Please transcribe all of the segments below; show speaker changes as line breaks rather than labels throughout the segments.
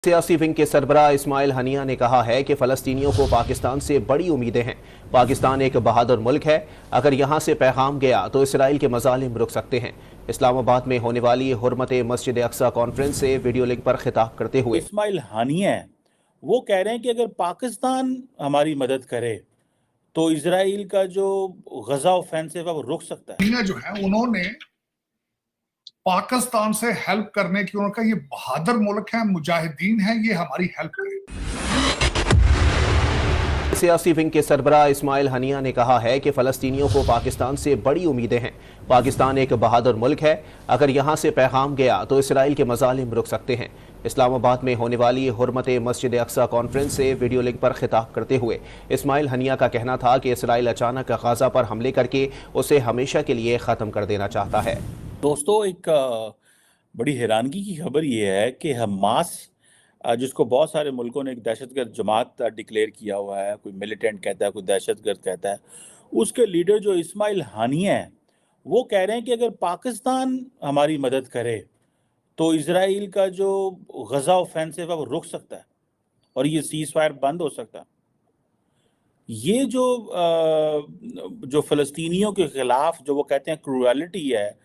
सियासी विंग के सरबराह इस्माइल हनिया ने कहा है कि फ़लस्तीनियों को पाकिस्तान से बड़ी उम्मीदें हैं। पाकिस्तान एक बहादुर मुल्क है, अगर यहाँ से पैगाम गया तो इसराइल के मज़ालिम रुक सकते हैं। इस्लामाबाद में होने वाली हुर्मत मस्जिद अक्सा कॉन्फ्रेंस से वीडियो लिंक पर खिताब करते हुए
इस्माइल हनिया वो कह रहे हैं कि अगर पाकिस्तान हमारी मदद करे तो इसराइल का जो गजा ऑफेंसिव है वो रुक सकता है।
जो है उन्होंने पाकिस्तान से हेल्प करने की, उनका ये बहादुर मुल्क है, मुजाहिदीन है, ये हमारी हेल्प करे।
सियासी विंग के सरबराह इस्माइल हनिया ने कहा है कि फ़लस्तीनियों को पाकिस्तान से बड़ी उम्मीदें हैं। पाकिस्तान एक बहादुर मुल्क है, अगर यहाँ से पैगाम गया तो इसराइल के मज़ालिम रुक सकते हैं। इस्लामाबाद में होने वाली हुर्मत मस्जिद अक्सा कॉन्फ्रेंस से वीडियो लिंक पर खिताब करते हुए इस्माइल हनिया का कहना था कि इसराइल अचानक गाज़ा पर हमले करके उसे हमेशा के लिए ख़त्म कर देना चाहता है।
दोस्तों, एक बड़ी हैरानगी की खबर ये है कि हमास, जिसको बहुत सारे मुल्कों ने एक दहशतगर्द जमात डिक्लेयर किया हुआ है, कोई मिलिटेंट कहता है, कोई दहशतगर्द कहता है, उसके लीडर जो इस्माइल हनिया है वो कह रहे हैं कि अगर पाकिस्तान हमारी मदद करे तो इसराइल का जो गजा ऑफेंसिव है वो रुक सकता है और ये सीज फायर बंद हो सकता है। ये जो फ़लस्तीनियों के खिलाफ जो वो कहते हैं क्रूएलिटी है,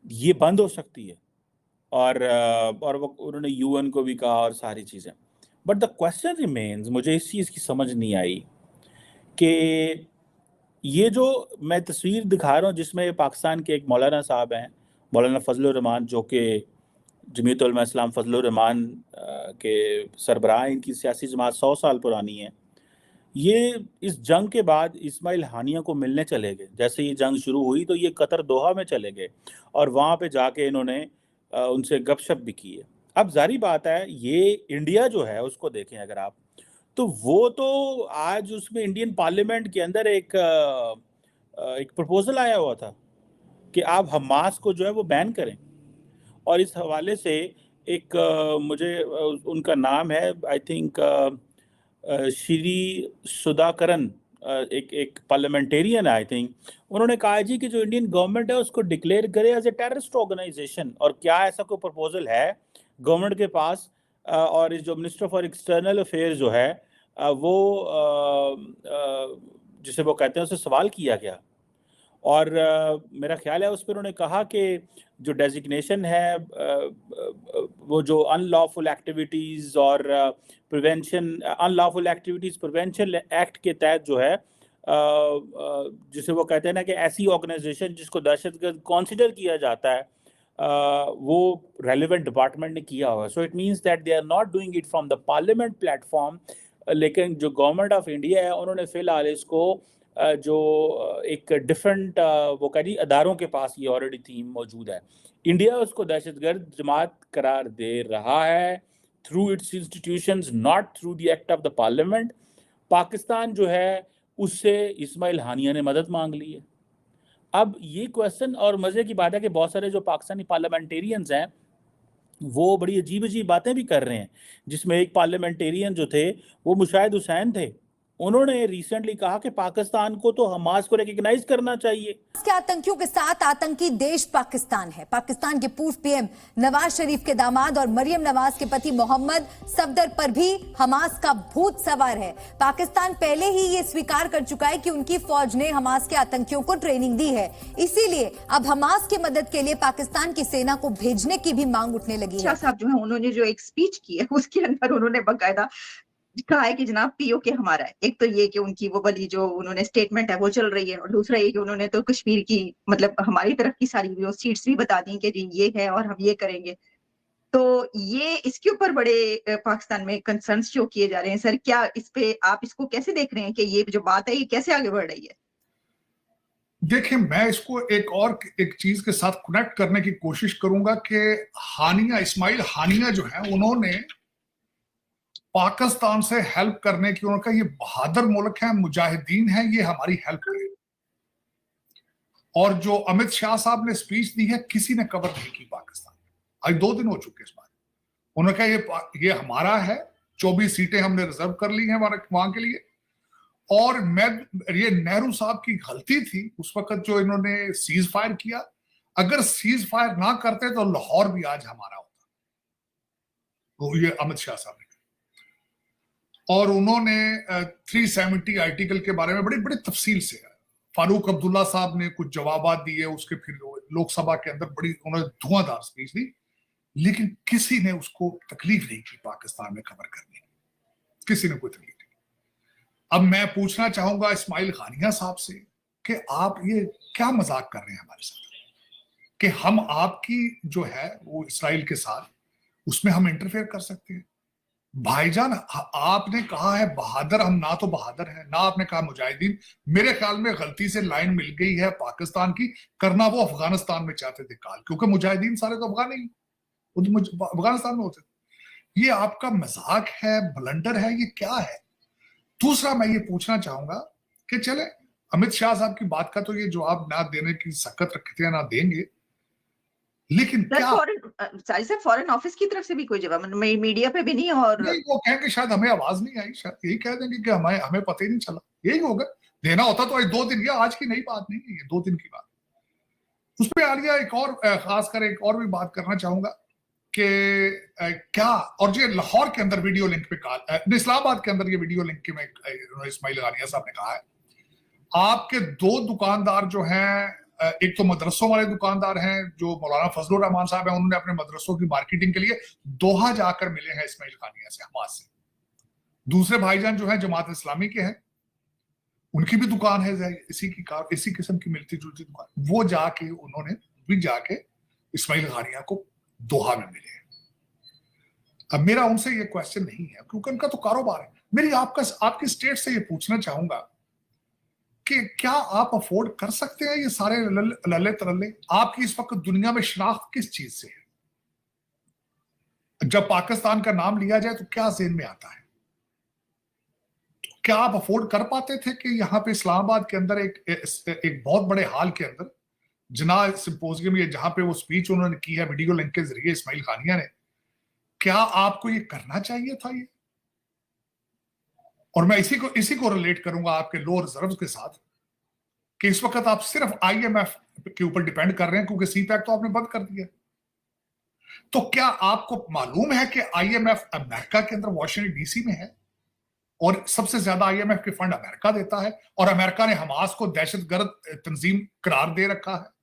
ये बंद हो सकती है। और वो उन्होंने यूएन को भी कहा और सारी चीज़ें। बट द क्वेश्चन रिमेन्स, मुझे इस चीज़ की समझ नहीं आई कि ये जो मैं तस्वीर दिखा रहा हूँ जिसमें पाकिस्तान के एक मौलाना साहब हैं, मौलाना फजल रहमान, जो कि जमीयत उलमा इस्लाम फजल रहमान के सरबराह, इनकी सियासी जमात 100 साल पुरानी है। ये इस जंग के बाद इस्माइल हनिया को मिलने चले गए। जैसे ये जंग शुरू हुई तो ये कतर दोहा में चले गए और वहाँ पे जाके इन्होंने उनसे गपशप भी की है। अब जारी बात है, ये इंडिया जो है उसको देखें अगर आप, तो वो तो आज उसमें इंडियन पार्लियामेंट के अंदर एक प्रपोजल आया हुआ था कि आप हमास को जो है वो बैन करें। और इस हवाले से एक मुझे उनका नाम है, आई थिंक श्री सुधाकरन, एक पार्लियामेंटेरियन है आई थिंक, उन्होंने कहा जी कि जो इंडियन गवर्नमेंट है उसको डिक्लेयर करे एज ए टेररिस्ट ऑर्गेनाइजेशन। और क्या ऐसा कोई प्रपोजल है गवर्नमेंट के पास? और इस जो मिनिस्टर फॉर एक्सटर्नल अफेयर्स जो है वो जिसे वो कहते हैं उससे सवाल किया गया और मेरा ख्याल है उस पर उन्होंने कहा कि जो डेजिग्नेशन है वो जो अनलॉफुल एक्टिविटीज़ और prevention, unlawful activities prevention act के तहत जो है जिसे वो कहते हैं ना कि ऐसी ऑर्गेनाइजेशन जिसको दहशतगर्द कंसीडर किया जाता है, वो रेलिवेंट डिपार्टमेंट ने किया हुआ है। So it means that they are not doing it from the parliament platform, लेकिन जो गवर्नमेंट ऑफ इंडिया है उन्होंने फ़िलहाल इसको जो एक डिफरेंट वो कह रही अदारों के पास ये ऑलरेडी थीम मौजूद है। इंडिया उसको दहशतगर्द जमात करार दे रहा है through it's institutions, not through the act of the parliament. Pakistan जो है उससे इस्माइल हनिया ने मदद मांग ली है। अब ये क्वेश्चन, और मज़े की बात है कि बहुत सारे जो पाकिस्तानी पार्लियामेंटेरियंस हैं वो बड़ी अजीब अजीब बातें भी कर रहे हैं, जिसमें एक पार्लियामेंटेरियन जो थे वो मुशाहिद हुसैन थे। उन्होंने रिसेंटली कहा कि पाकिस्तान को तो हमास को रिकॉग्नाइज करना चाहिए।
के आतंकियों के साथ आतंकी देश पाकिस्तान है। पाकिस्तान के पूर्व पीएम नवाज शरीफ के दामाद और मरियम नवाज के पति मोहम्मद सफदर पर भी हमास का भूत सवार है। पाकिस्तान पहले ही ये स्वीकार कर चुका है कि उनकी फौज ने हमास के आतंकियों को ट्रेनिंग दी है, इसीलिए अब हमास की मदद के लिए पाकिस्तान की सेना को भेजने की भी मांग उठने लगी है।
साहब जो है उन्होंने जो एक स्पीच की है उसके अंदर उन्होंने बाकायदा कहा है कि जनाब पीओके हमारा है। एक तो ये कि उनकी वो वाली जो उन्होंने स्टेटमेंट है वो चल रही है, और दूसरा ये कि उन्होंने तो कश्मीर की मतलब हमारी तरफ की सारी जो सीट्स भी बता दी कि जी ये है और हम ये करेंगे। तो ये इसके ऊपर बड़े पाकिस्तान में कंसर्न्स जो किए जा रहे हैं। सर, क्या इस पे आप इसको कैसे देख रहे हैं कि ये जो बात है ये कैसे आगे बढ़ रही है?
देखिए, मैं इसको एक चीज के साथ कनेक्ट करने की कोशिश करूंगा कि हानिया, इस्माइल हानिया जो है उन्होंने पाकिस्तान से हेल्प करने की, उनका ये बहादुर मुल्क है, मुजाहिदीन है, ये हमारी हेल्प करे। और जो अमित शाह साहब ने स्पीच दी है, किसी ने कवर नहीं की पाकिस्तान में। आज 2 दिन हो चुके इस बात। उन्होंने कहा ये हमारा है, 24 सीटें हमने रिजर्व कर ली हैं वहां के लिए। और ये नेहरू साहब की गलती थी उस वक्त जो इन्होंने सीज फायर किया। अगर सीज फायर ना करते तो लाहौर भी आज हमारा होता। तो ये अमित शाह साहब ने और उन्होंने 370 आर्टिकल के बारे में बड़ी बड़ी तफसील से फारूक अब्दुल्ला साहब ने कुछ जवाबात दिए, उसके फिर लोकसभा के अंदर बड़ी उन्होंने धुआंधार स्पीच दी, लेकिन किसी ने उसको तकलीफ नहीं की पाकिस्तान में खबर करने की, किसी ने कोई तकलीफ नहीं। अब मैं पूछना चाहूंगा इस्माइल हानिया साहब से कि आप ये क्या मजाक कर रहे हैं हमारे साथ कि हम आपकी जो है वो इसराइल के साथ उसमें हम इंटरफेयर कर सकते हैं? भाईजान, आपने कहा है बहादुर, हम ना तो बहादुर हैं ना आपने कहा मुजाहिदीन। मेरे ख्याल में गलती से लाइन मिल गई है पाकिस्तान की, करना वो अफगानिस्तान में चाहते थे काल, क्योंकि मुजाहिदीन सारे तो अफगान नहीं, अफगानिस्तान में होते थे। ये आपका मजाक है, ब्लंडर है, ये क्या है? दूसरा मैं ये पूछना चाहूंगा कि चले अमित शाह साहब की बात का तो ये जवाब ना देने की सकत रखते हैं, ना देंगे, लेकिन क्या
फॉरेन ऑफिस की तरफ से भी कोई जवाब, मीडिया पे भी नहीं, और
नहीं, वो कहेंगे शायद हमें आवाज नहीं आई, शायद यही कह देंगे कि हमें पता ही नहीं चला, यही होगा। देना होता तो आज 2 दिन, या आज की नई बात नहीं है, ये 2 दिन की बात। उस पर आलिया एक और खासकर एक और भी बात करना चाहूंगा कि क्या, और ये लाहौर के अंदर वीडियो लिंक पे कहा, इस्लामाबाद के अंदर ये वीडियो लिंक के में इस्माइल हानिया साहब ने कहा है आपके 2 दुकानदार जो हैं, एक तो मदरसों वाले दुकानदार हैं जो मौलाना फजलुर रहमान साहब हैं, उन्होंने अपने मदरसों की मार्केटिंग के लिए दोहा जाकर मिले हैं इस्माइल हानिया से, हमास से। दूसरे भाईजान जो हैं जमात इस्लामी के हैं, उनकी भी दुकान है इसी किस्म की मिलती जुलती दुकान, वो जाके उन्होंने भी जाके इस्माइल हानिया को दोहा में मिले। अब मेरा उनसे ये क्वेश्चन नहीं है क्योंकि उनका तो कारोबार है, मेरी आपकी स्टेट से ये पूछना चाहूंगा कि क्या आप अफोर्ड कर सकते हैं ये सारे लल्ले तरल्ले? आपकी इस वक्त दुनिया में शनाख्त किस चीज से है? जब पाकिस्तान का नाम लिया जाए तो क्या ज़हन में आता है? क्या आप अफोर्ड कर पाते थे कि यहाँ पे इस्लामाबाद के अंदर एक बहुत बड़े हाल के अंदर जना सिंपोजियम, ये जहां पे वो स्पीच उन्होंने की है वीडियो लिंक के जरिए इस्माइल हानिया ने, क्या आपको ये करना चाहिए था ये? और मैं इसी को रिलेट करूंगा आपके लो रिजर्व्स के साथ कि इस वक्त आप सिर्फ IMF के ऊपर डिपेंड कर रहे हैं क्योंकि CPEC तो आपने बंद कर दिया। तो क्या आपको मालूम है कि IMF अमेरिका के अंदर वॉशिंगटन DC में है और सबसे ज्यादा IMF के फंड अमेरिका देता है, और अमेरिका ने हमास को दहशतगर्द तंजीम करार दे रखा है?